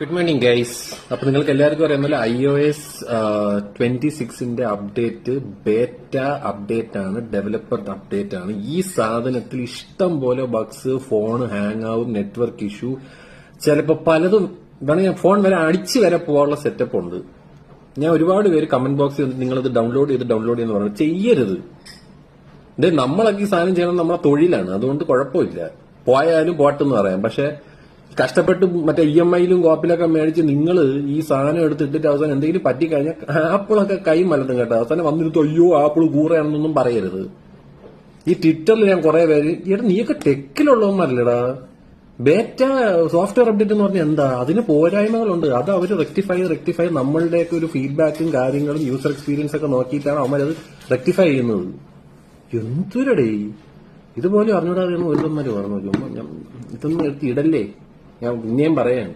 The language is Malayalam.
Good morning guys. അപ്പൊ നിങ്ങൾക്ക് എല്ലാവർക്കും അറിയാമല്ലോ iOS 26 അപ്ഡേറ്റ് ബേറ്റ അപ്ഡേറ്റ് ആണ്, ഡെവലപ്പർ അപ്ഡേറ്റ് ആണ്. ഈ സാധനത്തിൽ ഇഷ്ടം പോലെ ബഗ്സ്, ഫോൺ ഹാങ് ആവും, നെറ്റ്വർക്ക് ഇഷ്യൂ, ചിലപ്പോ പലതും വേണമെങ്കിൽ ഫോൺ വരെ അടിച്ചു വരെ പോകാനുള്ള സെറ്റപ്പ് ഉണ്ട്. ഞാൻ ഒരുപാട് പേര് കമന്റ് ബോക്സിൽ നിങ്ങളിത് ഡൗൺലോഡ് ചെയ്യുന്ന പറഞ്ഞു. ചെയ്യരുത്. നമ്മളൊക്കെ ഈ സാധനം ചെയ്യണം, നമ്മളെ തൊഴിലാണ്. അതുകൊണ്ട് കുഴപ്പമില്ല, പോയാലും പോട്ടെന്ന് പറയാം. പക്ഷെ കഷ്ടപ്പെട്ട് മറ്റേ EMI-ലും കോപ്പിലൊക്കെ മേടിച്ച് നിങ്ങൾ ഈ സാധനം എടുത്തിട്ടിട്ട് അവസാനം എന്തെങ്കിലും പറ്റിക്കഴിഞ്ഞാൽ ആപ്പിളൊക്കെ കൈ മലത്തും കേട്ടോ. അവസാനം വന്നിരുന്നു അയ്യോ ആപ്പിൾ കൂറയാണെന്നൊന്നും പറയരുത്. ഈ ട്വിറ്ററിൽ ഞാൻ കുറെ പേര് നീയൊക്കെ ടെക്കിലുള്ളവന്മാരല്ലടാ. ബേറ്റ സോഫ്റ്റ്വെയർ അപ്ഡേറ്റ് എന്ന് പറഞ്ഞാൽ എന്താ? അതിന് പോരായ്മകളുണ്ട്. അത് അവർ റെക്ടിഫൈ നമ്മളുടെയൊക്കെ ഒരു ഫീഡ്ബാക്കും കാര്യങ്ങളും യൂസർ എക്സ്പീരിയൻസ് ഒക്കെ നോക്കിയിട്ടാണ് അവന്മാരത് റെക്ടിഫൈ ചെയ്യുന്നത്. എന്തൊരടേ ഇതുപോലെ അറിഞ്ഞൂടാതെയാണ് ഒരുമാര് പറഞ്ഞു. ഇതൊന്നും എടുത്ത് ഇടല്ലേ. ഞാൻ പിന്നെയും പറയാം.